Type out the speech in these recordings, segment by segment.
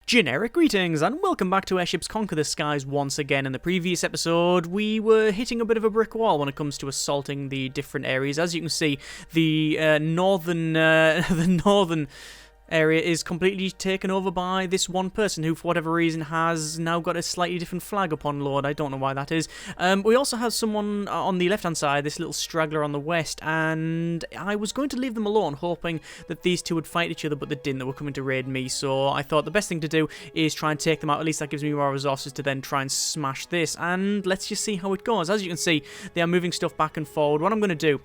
Generic greetings and welcome back to Airships Conquer the Skies once again. In the previous episode, we were hitting a bit of a brick wall when it comes to assaulting the different areas. As you can see, the northern area is completely taken over by this one person who, for whatever reason, has now got a slightly different flag upon load. I don't know why that is. We also have someone on the left-hand side, this little straggler on the west, and I was going to leave them alone, hoping that these two would fight each other, but they didn't. They were coming to raid me, so I thought the best thing to do is try and take them out. At least that gives me more resources to then try and smash this, and let's just see how it goes. As you can see, they are moving stuff back and forward. What I'm going to do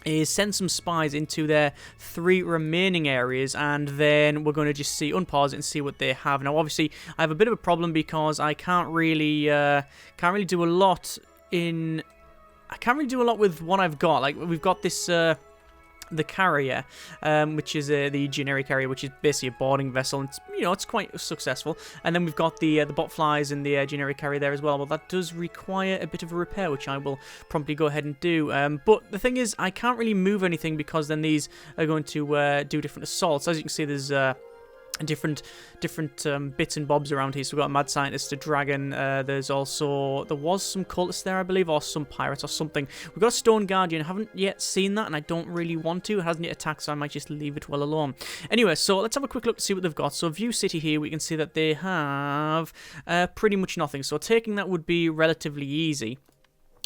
is send some spies into their 3 remaining areas, and then we're going to just unpause it and see what they have. Now, obviously, I have a bit of a problem because I can't really do a lot with what I've got. Like, we've got this the carrier, which is the generic carrier, which is basically a boarding vessel, and it's quite successful. And then we've got the bot flies and the generic carrier there as well. Well, that does require a bit of a repair, which I will promptly go ahead and do. But the thing is, I can't really move anything because then these are going to do different assaults. As you can see, there's different bits and bobs around here. So we've got a mad scientist, a dragon, there was some cultists there, I believe, or some pirates or something. We've got a stone guardian. I haven't yet seen that, and I don't really want to. It hasn't yet attacked, so I might just leave it well alone. Anyway, so let's have a quick look to see what they've got. So view city here, we can see that they have pretty much nothing, so taking that would be relatively easy.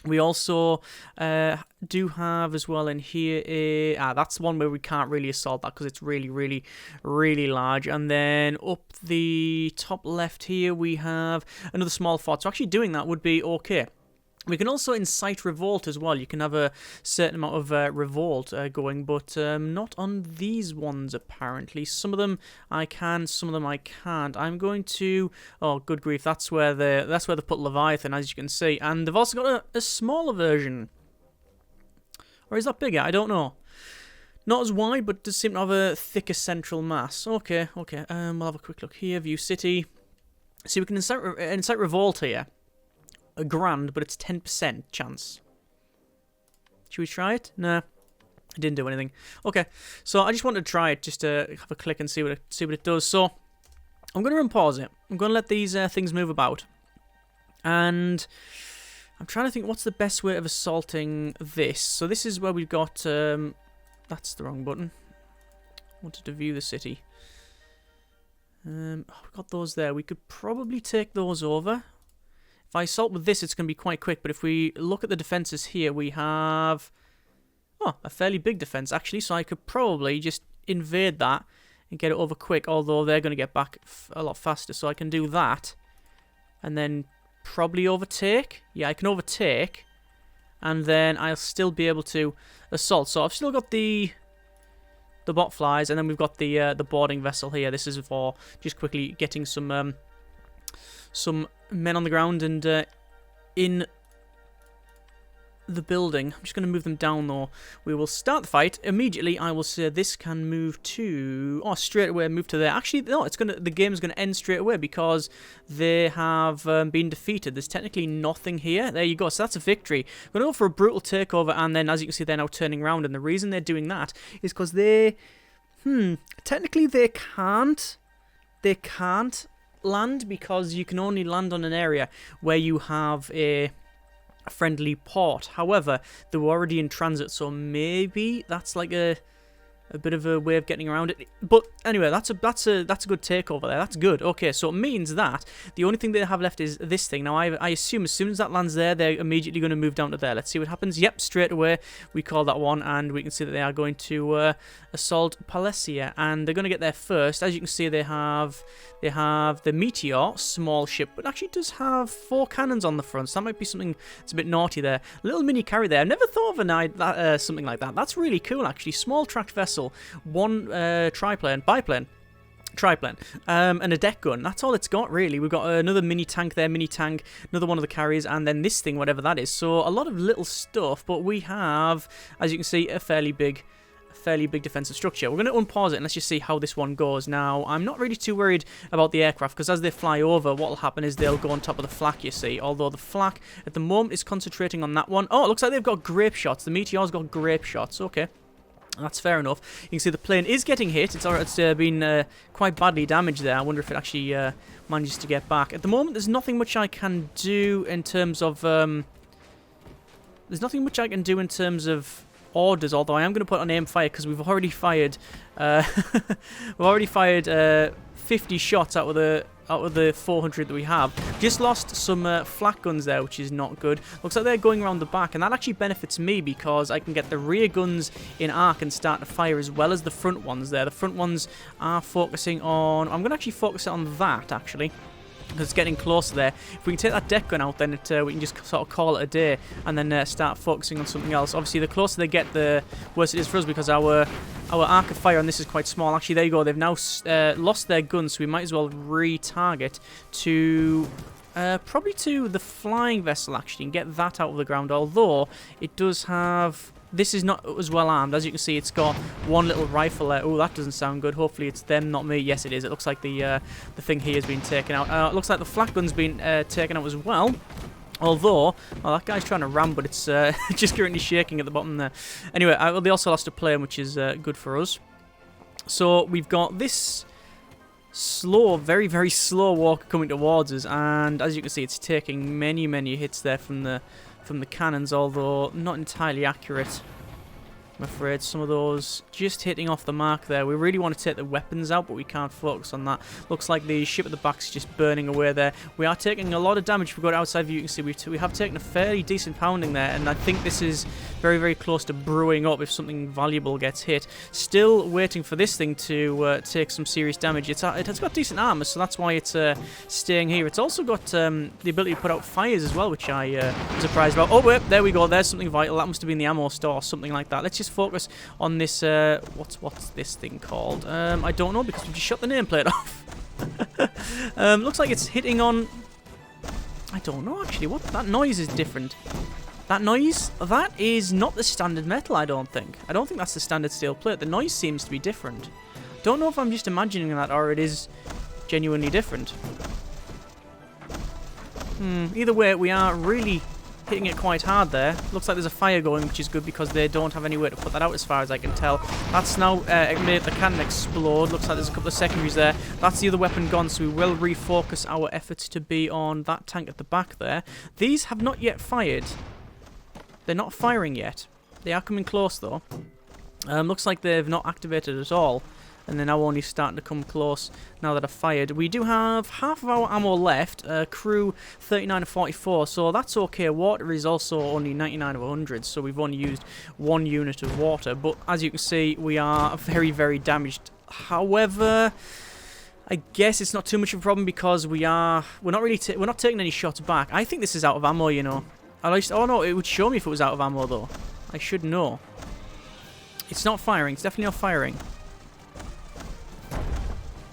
We also do have as well in here, that's one where we can't really assault that because it's really, really, really large. And then up the top left here, we have another small fort. So actually doing that would be okay. We can also incite revolt as well. You can have a certain amount of revolt going, but not on these ones apparently. Some of them I can, some of them I can't. I'm going to... Oh, good grief! That's where they put Leviathan, as you can see, and they've also got a smaller version. Or is that bigger? I don't know. Not as wide, but does seem to have a thicker central mass. Okay. We'll have a quick look here. View city. See, we can incite revolt here. A grand, but it's 10% chance. Should we try it? Nah, it didn't do anything. Okay, so I just wanted to try it just to have a click and see what it does. So I'm going to unpause it. I'm going to let these things move about, and I'm trying to think what's the best way of assaulting this. So this is where we've got. That's the wrong button. I wanted to view the city. We've got those there. We could probably take those over. If I assault with this, it's going to be quite quick, but if we look at the defenses here, we have a fairly big defense, actually, so I could probably just invade that and get it over quick, although they're going to get back a lot faster, so I can do that, and then probably overtake. Yeah, I can overtake, and then I'll still be able to assault. So I've still got the bot flies, and then we've got the boarding vessel here. This is for just quickly getting some men on the ground and in the building. I'm just going to move them down, though. We will start the fight. Immediately, I will say this can move to... Oh, straight away, move to there. Actually, no, the game's going to end straight away because they have been defeated. There's technically nothing here. There you go. So that's a victory. I'm going to go for a brutal takeover, and then, as you can see, they're now turning around. And the reason they're doing that is because they... Technically, they can't land because you can only land on an area where you have a friendly port. However, they were already in transit, so maybe that's like a bit of a way of getting around it. But anyway, that's a good takeover there. That's good. Okay, so it means that the only thing they have left is this thing. Now, I assume as soon as that lands there, they're immediately going to move down to there. Let's see what happens. Yep, straight away, we call that one, and we can see that they are going to assault Palesia, and they're going to get there first. As you can see, they have the Meteor, small ship, but actually does have 4 cannons on the front, so that might be something that's a bit naughty there. Little mini carrier there. I've never thought of something like that. That's really cool, actually. Small tracked vessel. One biplane, and a deck gun. That's all it's got, really. We've got another mini tank there, another one of the carriers, and then this thing, whatever that is. So a lot of little stuff, but we have, as you can see, a fairly big defensive structure. We're going to unpause it and let's just see how this one goes. Now, I'm not really too worried about the aircraft because as they fly over, what will happen is they'll go on top of the flak, you see. Although the flak at the moment is concentrating on that one. Oh, it looks like they've got grape shots. The Meteor's got grape shots. Okay. That's fair enough. You can see the plane is getting hit. It's been quite badly damaged there. I wonder if it actually manages to get back. At the moment, there's nothing much I can do in terms of... there's nothing much I can do in terms of orders, although I am going to put on aim fire because we've already fired... we've already fired 50 shots out of the 400 that we have. Just lost some flak guns there, which is not good. Looks like they're going around the back, and that actually benefits me because I can get the rear guns in arc and start to fire as well as the front ones there. The front ones are focusing on... I'm going to actually focus on that, actually, because it's getting closer there. If we can take that deck gun out, then we can just sort of call it a day and then start focusing on something else. Obviously, the closer they get, the worse it is for us because our arc of fire on this is quite small. Actually, there you go. They've now lost their guns, so we might as well re-target to... probably to the flying vessel, actually, and get that out of the ground, although it does have... This is not as well armed. As you can see, it's got one little rifle there. Oh, that doesn't sound good. Hopefully it's them, not me. Yes, it is. It looks like the thing here has been taken out. It looks like the flak gun's been taken out as well. Although, well, that guy's trying to ram, but it's just currently shaking at the bottom there. Anyway, they also lost a plane, which is good for us. So we've got this slow, very, very slow walker coming towards us, and as you can see, it's taking many, many hits there from the cannons, although not entirely accurate. I'm afraid some of those just hitting off the mark there. We really want to take the weapons out, but we can't focus on that. Looks like the ship at the back is just burning away there. We are taking a lot of damage. If we go outside view, you can see we have taken a fairly decent pounding there, and I think this is very, very close to brewing up if something valuable gets hit. Still waiting for this thing to take some serious damage. It has got decent armor, so that's why it's staying here. It's also got the ability to put out fires as well, which I was surprised about. Oh, wait, there we go. There's something vital. That must have been the ammo store or something like that. Let's just focus on this, what's this thing called? I don't know because we just shut the nameplate off. Looks like it's hitting on... I don't know actually, that noise is different. That noise, that is not the standard metal, I don't think. I don't think that's the standard steel plate. The noise seems to be different. Don't know if I'm just imagining that or it is genuinely different. Either way, we are really hitting it quite hard there. Looks like there's a fire going, which is good because they don't have anywhere to put that out as far as I can tell. That's now made the cannon explode. Looks like there's a couple of secondaries there. That's the other weapon gone, so we will refocus our efforts to be on that tank at the back there. These have not yet fired. They're not firing yet. They are coming close though. Looks like they've not activated at all. And they're now only starting to come close now that I've fired. We do have half of our ammo left, crew 39 of 44, so that's okay. Water is also only 99 of 100, so we've only used 1 unit of water. But as you can see, we are very, very damaged. However, I guess it's not too much of a problem because we're not taking any shots back. I think this is out of ammo, you know. At least, oh no, it would show me if it was out of ammo though. I should know. It's not firing. It's definitely not firing.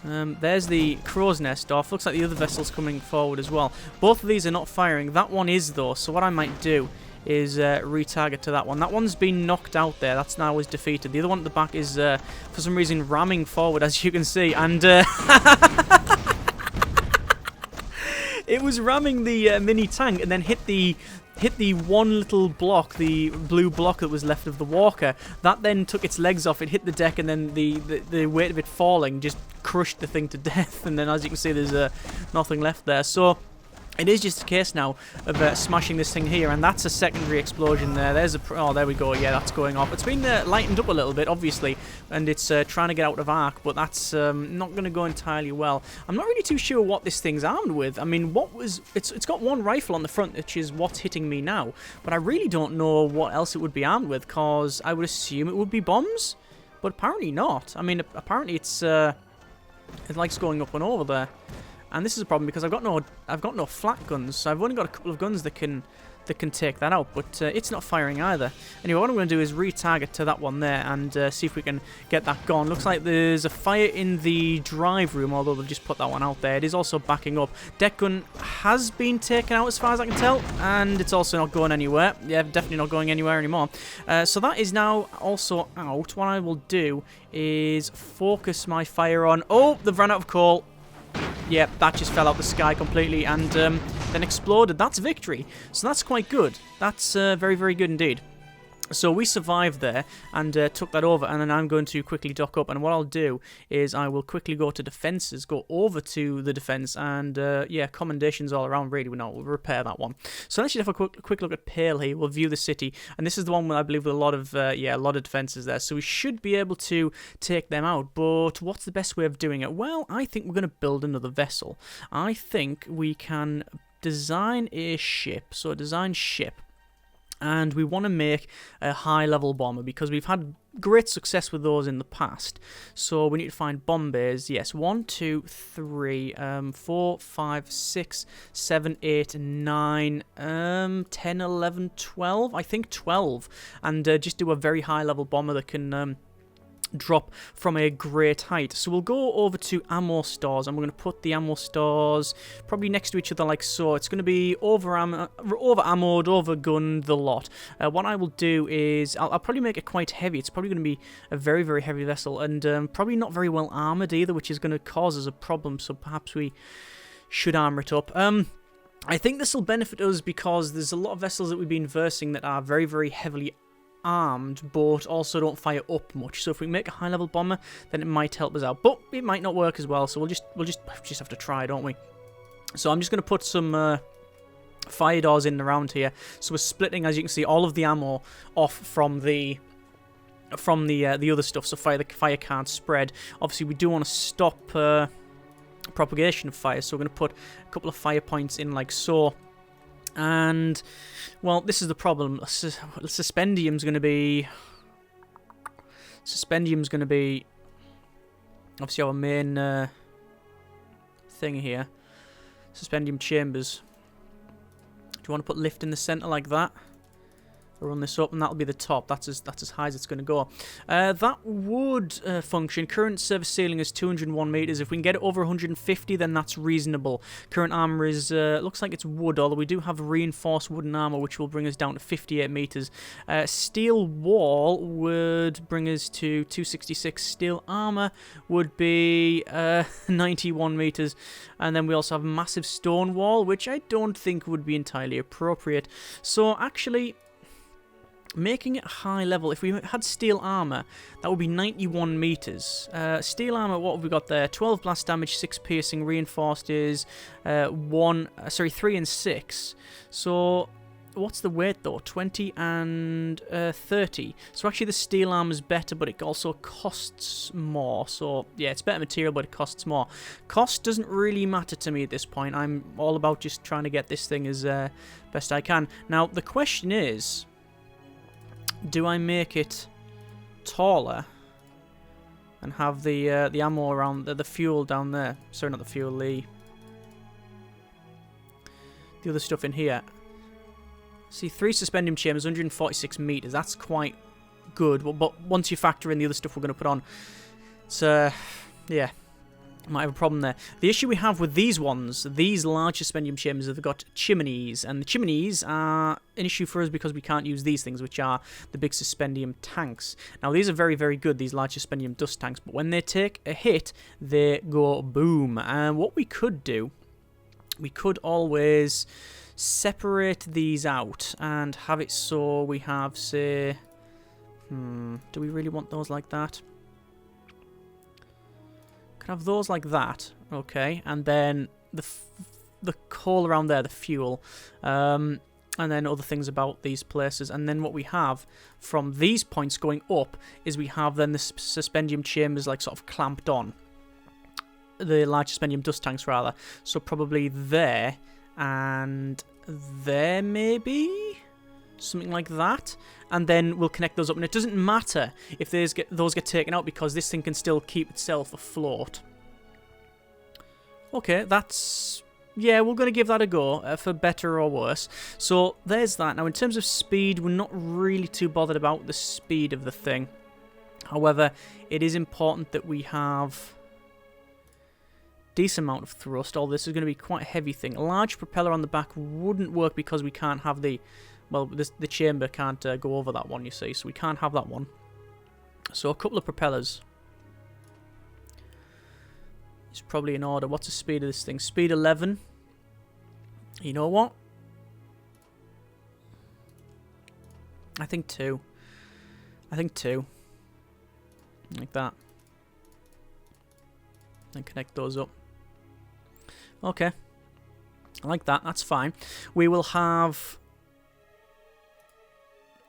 There's the crow's nest off. Looks like the other vessel's coming forward as well. Both of these are not firing. That one is though, so what I might do is retarget to that one. That one's been knocked out there. That's now is defeated. The other one at the back is, for some reason, ramming forward, as you can see. And it was ramming the mini tank and then hit the one little block, the blue block that was left of the walker. That then took its legs off, it hit the deck, and then the weight of it falling just crushed the thing to death. And then as you can see, there's nothing left there. So it is just a case now of smashing this thing here, and that's a secondary explosion there. There's oh, there we go. Yeah, that's going off. It's been lightened up a little bit, obviously, and it's trying to get out of arc, but that's not going to go entirely well. I'm not really too sure what this thing's armed with. I mean, it's got one rifle on the front, which is what's hitting me now, but I really don't know what else it would be armed with, because I would assume it would be bombs, but apparently not. I mean, apparently it likes going up and over there. And this is a problem because I've got no flak guns, so I've only got a couple of guns that can take that out, but it's not firing either. Anyway, what I'm going to do is retarget to that one there and see if we can get that gone. Looks like there's a fire in the drive room, although they've just put that one out there. It is also backing up. Deck gun has been taken out as far as I can tell, and it's also not going anywhere. Yeah, definitely not going anywhere anymore. So that is now also out. What I will do is focus my fire on... Oh, they've run out of coal. Yeah, that just fell out the sky completely and then exploded. That's victory. So that's quite good. That's very, very good indeed. So we survived there and took that over, and then I'm going to quickly dock up, and what I'll do is I will quickly go to defences, go over to the defence, and yeah, commendations all around really. We'll repair that one. So let's just have a quick look at Pale here. We'll view the city, and this is the one where I believe with a lot of defences there, so we should be able to take them out. But what's the best way of doing it? Well, I think we're going to build another vessel. I think we can design a ship, so design ship. And we want to make a high-level bomber because we've had great success with those in the past. So we need to find bomb bays. Yes, 1, 2, 3, 4, 5, 6, 7, 8, 9, 10, 11, 12. I think 12. And just do a very high-level bomber that can drop from a great height. So we'll go over to ammo stores, and we're going to put the ammo stores probably next to each other like so. It's going to be over-ammoed, over-gunned, the lot. What I will do is I'll probably make it quite heavy. It's probably going to be a very, very heavy vessel, and probably not very well armoured either, which is going to cause us a problem, so perhaps we should armour it up. I think this will benefit us because there's a lot of vessels that we've been versing that are very, very heavily armed, but also don't fire up much. So if we make a high-level bomber, then it might help us out. But it might not work as well. So we'll just have to try, don't we? So I'm just going to put some fire doors in around here. So we're splitting, as you can see, all of the ammo off from the other stuff. So fire can't spread. Obviously, we do want to stop propagation of fire. So we're going to put a couple of fire points in like so. And, well, this is the problem. Suspendium's going to be obviously our main thing here. Suspendium chambers. Do you want to put lift in the center like that? We'll run this up, and that'll be the top. That's as high as it's going to go. That would function. Current service ceiling is 201 meters. If we can get it over 150, then that's reasonable. Current armor is looks like it's wood, although we do have reinforced wooden armor, which will bring us down to 58 meters. Steel wall would bring us to 266. Steel armor would be 91 meters, and then we also have a massive stone wall, which I don't think would be entirely appropriate. So actually, making it high level, if we had steel armor, that would be 91 meters. Steel armor, what have we got there? 12 blast damage, 6 piercing, reinforced is 3 and 6. So what's the weight though? 20 and 30. So actually the steel armor is better, but it also costs more. So yeah, it's better material, but it costs more. Cost doesn't really matter to me at this point. I'm all about just trying to get this thing as best I can. Now the question is, do I make it taller and have the ammo around the fuel down there? Sorry, not the fuel, the other stuff in here. See, 3 suspendium chambers, 146 meters. That's quite good. But once you factor in the other stuff we're going to put on, it's yeah, might have a problem there. The issue we have with these ones, these large suspendium chambers, they've got chimneys, and the chimneys are an issue for us because we can't use these things, which are the big suspendium tanks. Now, these are very, very good, these large suspendium dust tanks, but when they take a hit, they go boom. And what we could do, we could always separate these out and have it so we have, say, do we really want those like that? Can have those like that, okay, and then the coal around there, the fuel, and then other things about these places, and then what we have from these points going up is we have then the suspendium chambers like sort of clamped on, the large suspendium dust tanks rather, so probably there and there maybe? Something like that, and then we'll connect those up, and it doesn't matter if those get taken out because this thing can still keep itself afloat. Okay, that's, yeah, we're going to give that a go, for better or worse. So there's that. Now in terms of speed, we're not really too bothered about the speed of the thing. However, it is important that we have decent amount of thrust. All this is going to be quite a heavy thing. A large propeller on the back wouldn't work because we can't have the, well, the chamber can't go over that one, you see, so we can't have that one. So a couple of propellers is probably in order. What's the speed of this thing? Speed 11. You know what? I think 2. I think 2. Like that. And connect those up. Okay. I like that. That's fine. We will have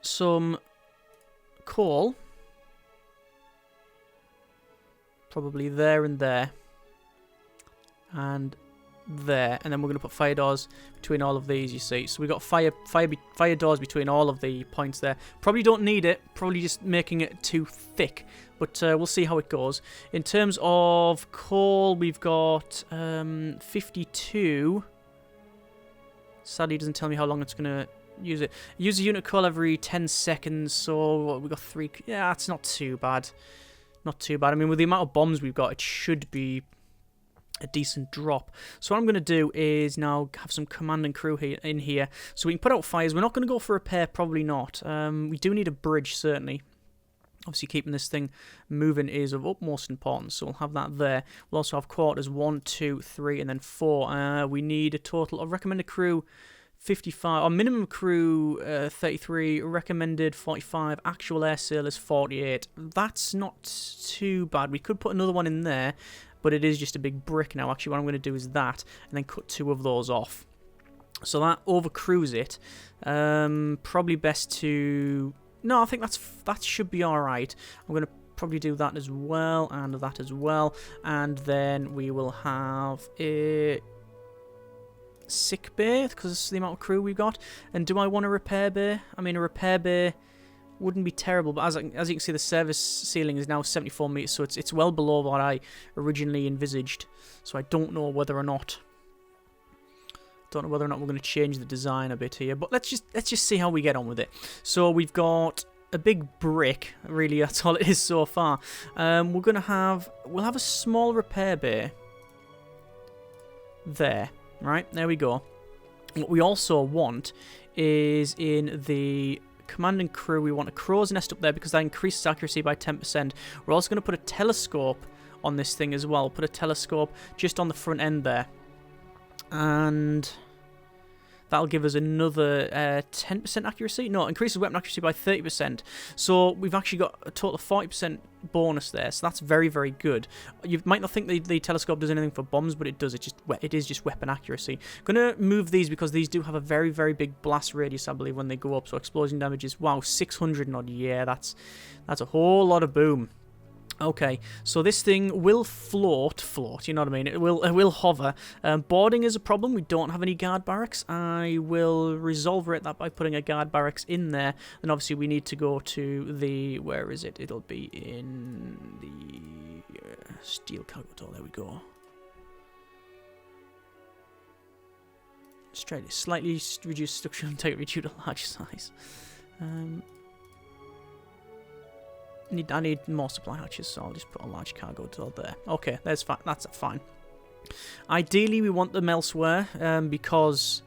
some coal. Probably there and there. And there. And then we're going to put fire doors between all of these, you see. So we've got fire doors between all of the points there. Probably don't need it. Probably just making it too thick. But we'll see how it goes. In terms of coal, we've got 52. Sadly, it doesn't tell me how long it's going to use it. Use a unit of coal every 10 seconds. So we've got 3. Yeah, that's not too bad. Not too bad. I mean, with the amount of bombs we've got, it should be a decent drop. So what I'm going to do is now have some command and crew in here. So we can put out fires. We're not going to go for repair. Probably not. We do need a bridge, certainly. Obviously, keeping this thing moving is of utmost importance, so we'll have that there. We'll also have quarters 1, 2, 3, and then 4. We need a total of recommended crew 55, or minimum crew 33, recommended 45, actual air sailors 48. That's not too bad. We could put another one in there, but it is just a big brick now. Actually, what I'm going to do is that, and then cut 2 of those off. So that overcrews it. Probably best to... No, I think that should be alright. I'm going to probably do that as well, and that as well. And then we will have a sick bay, because this is the amount of crew we've got. And do I want a repair bay? I mean, a repair bay wouldn't be terrible, but as you can see, the service ceiling is now 74 meters, so it's well below what I originally envisaged. So I don't know whether or not... we're going to change the design a bit here, but let's just see how we get on with it. So we've got a big brick. Really, that's all it is so far. We'll have a small repair bay there. Right, there we go. What we also want is in the command and crew, we want a crow's nest up there because that increases accuracy by 10%. We're also going to put a telescope on this thing as well. Put a telescope just on the front end there. And that'll give us another 10% accuracy. No, it increases weapon accuracy by 30%. So we've actually got a total of 40% bonus there. So that's very, very good. You might not think the telescope does anything for bombs, but it does. It is just weapon accuracy. I'm going to move these because these do have a very, very big blast radius, I believe, when they go up. So explosion damage is, wow, 600 and odd. Yeah, that's a whole lot of boom. Okay, so this thing will float, you know what I mean? It will hover. Boarding is a problem. We don't have any guard barracks. I will resolve that by putting a guard barracks in there. And obviously we need to go to the... Where is it? It'll be in the steel cargo door. There we go. Straight. Slightly reduced structural integrity due to large size. I need more supply hatches, so I'll just put a large cargo door there. Okay, that's fine. Ideally, we want them elsewhere, because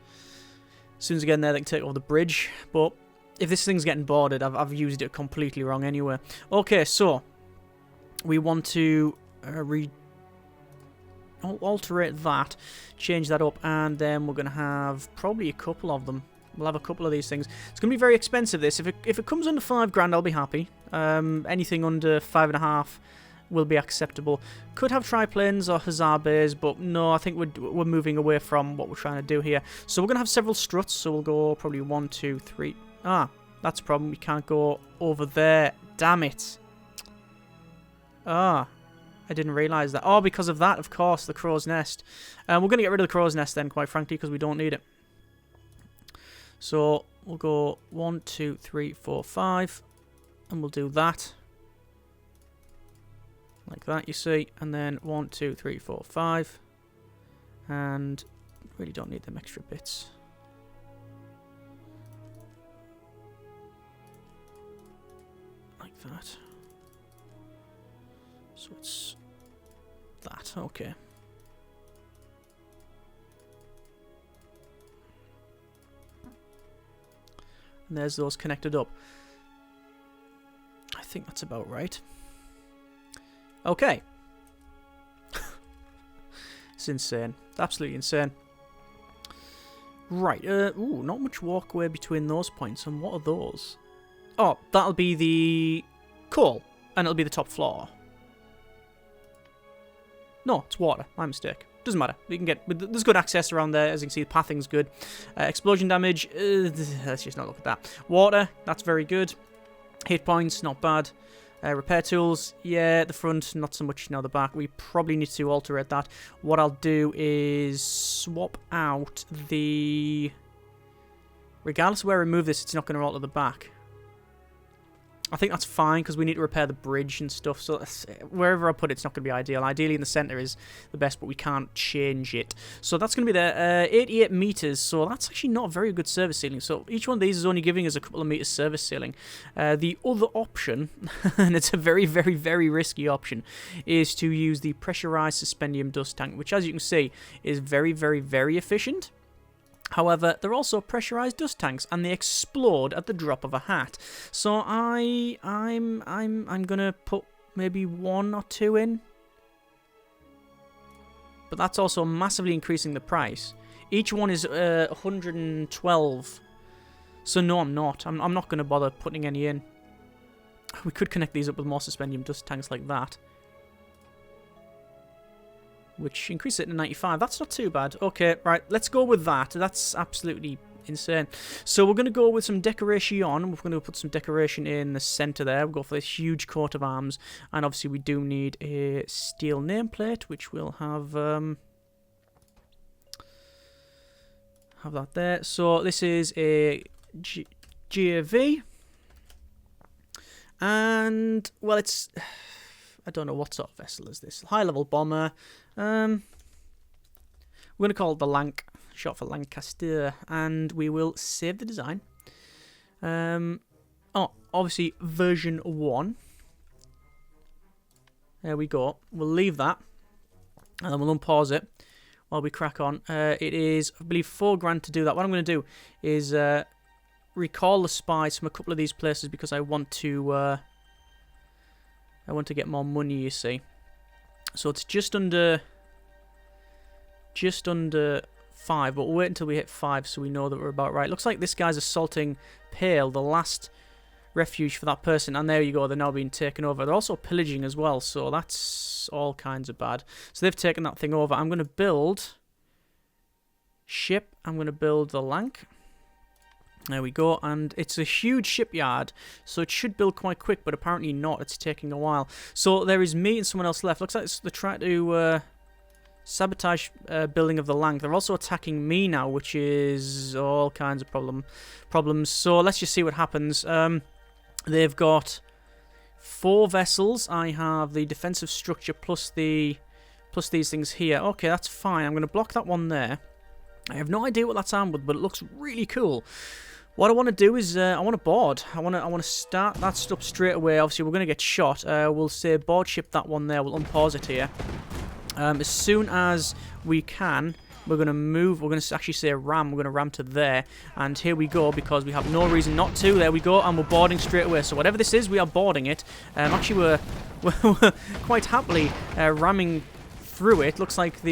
as soon as I get in there, they can take over the bridge. But if this thing's getting boarded, I've used it completely wrong anyway. Okay, so we want to alterate that, change that up, and then we're going to have probably a couple of them. We'll have a couple of these things. It's going to be very expensive, this. If it comes under $5,000, I'll be happy. Anything under 5.5 will be acceptable. Could have triplanes or hussar bays, but no, I think we're moving away from what we're trying to do here. So we're going to have several struts, so we'll go probably 1, 2, 3. Ah, that's a problem. We can't go over there. Damn it. Ah, I didn't realise that. Oh, because of that, of course, the crow's nest. We're going to get rid of the crow's nest then, quite frankly, because we don't need it. So we'll go 1, 2, 3, 4, 5, and we'll do that. Like that, you see. And then 1, 2, 3, 4, 5. And really don't need them extra bits. Like that. So it's that, okay. And there's those connected up. I think that's about right. Okay. It's insane. It's absolutely insane. Right. Ooh, not much walkway between those points. And what are those? Oh, that'll be the coal, and it'll be the top floor. No, it's water. My mistake. Doesn't matter. We can get... There's good access around there. As you can see, the pathing's good. Explosion damage. Let's just not look at that. Water. That's very good. Hit points. Not bad. Repair tools. Yeah, the front. Not so much now the back. We probably need to alterate that. What I'll do is swap out the... Regardless of where I remove this, it's not going to alter the back. I think that's fine because we need to repair the bridge and stuff. So wherever I put it, it's not going to be ideal. Ideally in the center is the best, but we can't change it. So that's going to be there. 88 meters. So that's actually not a very good service ceiling. So each one of these is only giving us a couple of meters service ceiling. The other option, and it's a very, very, very risky option, is to use the pressurized suspendium dust tank, which as you can see is very, very, very efficient. However, they're also pressurized dust tanks, and they explode at the drop of a hat. So I'm gonna put maybe 1 or 2 in, but that's also massively increasing the price. Each one is 112. So no, I'm not. I'm not gonna bother putting any in. We could connect these up with more suspendium dust tanks like that, which increases it to 95. That's not too bad. Okay, right, let's go with that. That's absolutely insane. So we're going to go with some decoration. We're going to put some decoration in the center there. We'll go for this huge coat of arms. And obviously we do need a steel nameplate, which we'll have that there. So this is a GAV. And, well, it's... I don't know what sort of vessel is this. High-level bomber. We're going to call it the Lank, short for Lancaster, and we will save the design. Oh, obviously version 1. There we go. We'll leave that, and then we'll unpause it while we crack on. It is, I believe, $4 to do that. What I'm going to do is recall the spies from a couple of these places because I want to get more money, you see. So it's just under 5, but we'll wait until we hit 5 so we know that we're about right. Looks like this guy's assaulting Pale, the last refuge for that person, and there you go, they're now being taken over. They're also pillaging as well, so that's all kinds of bad. So they've taken that thing over. I'm going to build ship. I'm going to build the Lank. There we go, and it's a huge shipyard, so it should build quite quick, but apparently not. It's taking a while. So there is me and someone else left. Looks like they're trying to sabotage building of the Lank. They're also attacking me now, which is all kinds of problems. So let's just see what happens. They've got 4 vessels. I have the defensive structure plus these things here. Okay, that's fine. I'm going to block that one there. I have no idea what that's armed with, but it looks really cool. What I want to do is I want to board. I want to start that stuff straight away. Obviously, we're going to get shot. We'll say board ship that one there. We'll unpause it here. As soon as we can, we're going to move. We're going to actually say ram. We're going to ram to there. And here we go because we have no reason not to. There we go. And we're boarding straight away. So whatever this is, we are boarding it. Actually, we're quite happily ramming through it. Looks like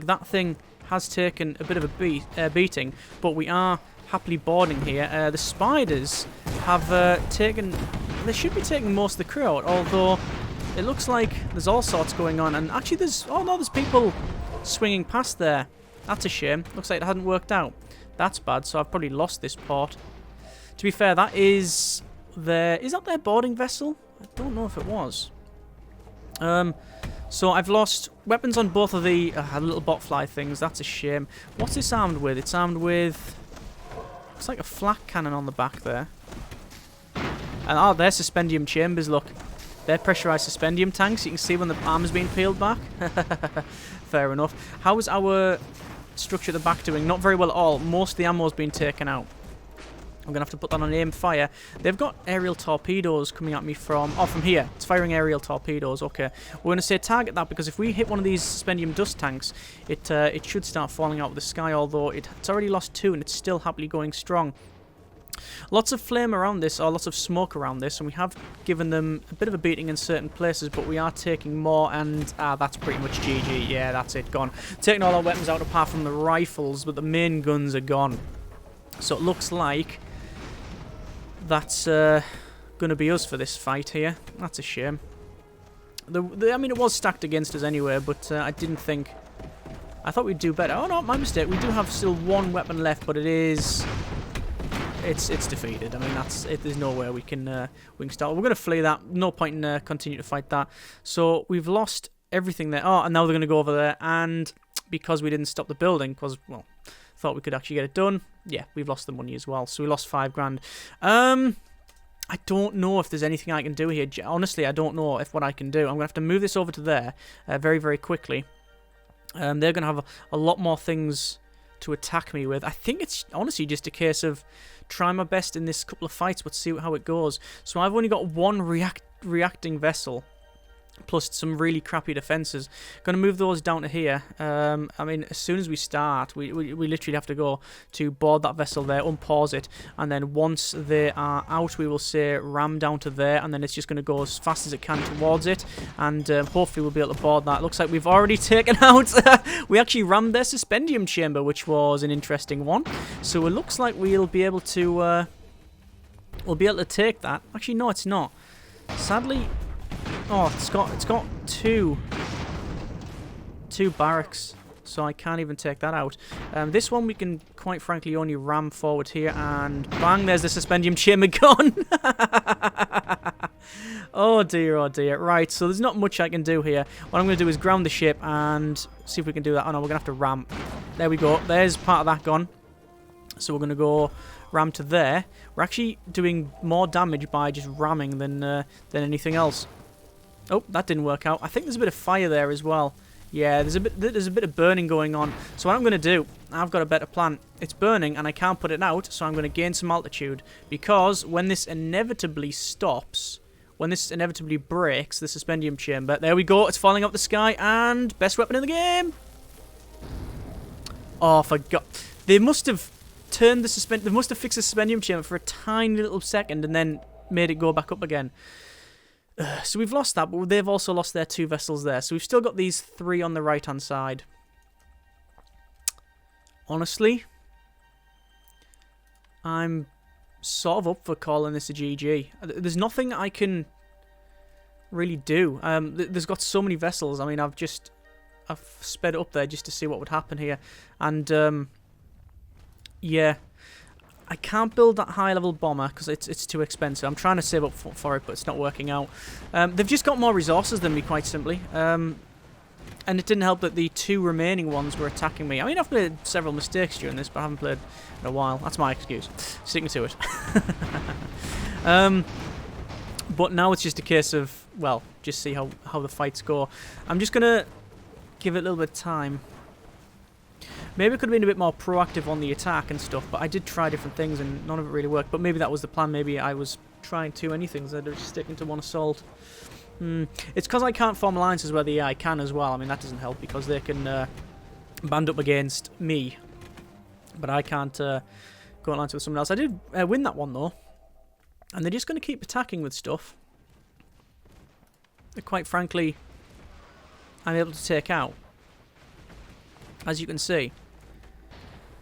that thing has taken a bit of a beating, but we are happily boarding here. The spiders have taken... They should be taking most of the crew out, although it looks like there's all sorts going on. And actually there's... Oh no, there's people swinging past there. That's a shame. Looks like it hasn't worked out. That's bad, so I've probably lost this port. To be fair, that is their... Is that their boarding vessel? I don't know if it was. So I've lost weapons on both of the little botfly things. That's a shame. What's this armed with? It's armed with... Looks like a flak cannon on the back there. And oh, they're suspendium chambers, look. They're pressurized suspendium tanks. You can see when the armor's being peeled back. Fair enough. How is our structure at the back doing? Not very well at all. Most of the ammo's been taken out. I'm going to have to put that on aim fire. They've got aerial torpedoes coming at me from... Oh, from here. It's firing aerial torpedoes. Okay. We're going to say target that because if we hit one of these suspendium dust tanks, it should start falling out of the sky, although it's already lost 2 and it's still happily going strong. Lots of flame around this, or lots of smoke around this, and we have given them a bit of a beating in certain places, but we are taking more, and that's pretty much GG. Yeah, that's it. Gone. Taking all our weapons out apart from the rifles, but the main guns are gone. So it looks like... that's going to be us for this fight here. That's a shame. I mean, it was stacked against us anyway, but I didn't think... I thought we'd do better. Oh, no, my mistake. We do have still one weapon left, but it is... It's defeated. I mean, there's nowhere we can start. We're going to flee that. No point in continue to fight that. So we've lost everything there. Oh, and now they're going to go over there. And because we didn't stop the building, because, well, thought we could actually get it done. Yeah, we've lost the money as well. So we lost 5 grand. I don't know if there's anything I can do here. Honestly, I don't know what I can do. I'm going to have to move this over to there very, very quickly. They're going to have a lot more things to attack me with. I think it's honestly just a case of trying my best in this couple of fights, but see how it goes. So I've only got one reacting vessel, plus some really crappy defences. Going to move those down to here. I mean, as soon as we start, we literally have to go to board that vessel there, unpause it, and then once they are out, we will say ram down to there, and then it's just going to go as fast as it can towards it, and hopefully we'll be able to board that. Looks like we've already taken out... we actually rammed their suspendium chamber, which was an interesting one. So it looks like we'll be able to... take that. Actually, no, it's not. Sadly... Oh, it's got two barracks, so I can't even take that out. This one we can, quite frankly, only ram forward here, and bang, there's the suspendium chamber gone. Oh dear, oh dear. Right, so there's not much I can do here. What I'm going to do is ground the ship and see if we can do that. Oh no, we're going to have to ram. There we go. There's part of that gone. So we're going to go ram to there. We're actually doing more damage by just ramming than anything else. Oh, that didn't work out. I think there's a bit of fire there as well. Yeah, there's a bit of burning going on. So what I'm going to do, I've got a better plan. It's burning and I can't put it out, so I'm going to gain some altitude. Because when this inevitably stops, when this inevitably breaks, the suspendium chamber, there we go, it's falling off the sky, and best weapon in the game. Oh, I forgot. They must have turned they must have fixed the suspendium chamber for a tiny little second and then made it go back up again. So we've lost that, but they've also lost their 2 vessels there. So we've still got these 3 on the right-hand side. Honestly, I'm sort of up for calling this a GG. There's nothing I can really do. There's got so many vessels. I mean, I've sped up there just to see what would happen here. And, yeah... I can't build that high-level bomber because it's too expensive. I'm trying to save up for it, but it's not working out. They've just got more resources than me, quite simply. And it didn't help that the 2 remaining ones were attacking me. I mean, I've made several mistakes during this, but I haven't played in a while. That's my excuse. Sticking to it. But now it's just a case of, well, just see how the fights go. I'm just going to give it a little bit of time. Maybe I could have been a bit more proactive on the attack and stuff, but I did try different things and none of it really worked. But maybe that was the plan. Maybe I was trying too many things. I was sticking to one assault. It's because I can't form alliances where the AI can as well. I mean, that doesn't help because they can band up against me. But I can't go alliance with someone else. I did win that one, though. And they're just going to keep attacking with stuff that, quite frankly, I'm able to take out. As you can see,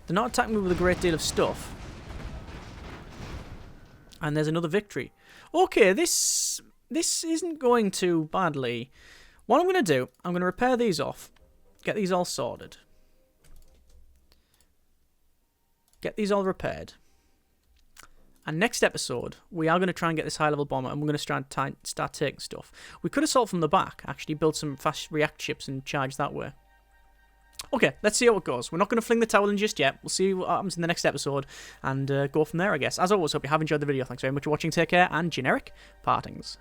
they're not attacking me with a great deal of stuff. And there's another victory. Okay, this isn't going too badly. What I'm going to do, I'm going to repair these off. Get these all sorted. Get these all repaired. And next episode, we are going to try and get this high-level bomber, and we're going to start taking stuff. We could assault from the back, actually, build some fast react ships and charge that way. Okay, let's see how it goes. We're not going to fling the towel in just yet. We'll see what happens in the next episode and go from there, I guess. As always, hope you have enjoyed the video. Thanks very much for watching. Take care, and generic partings.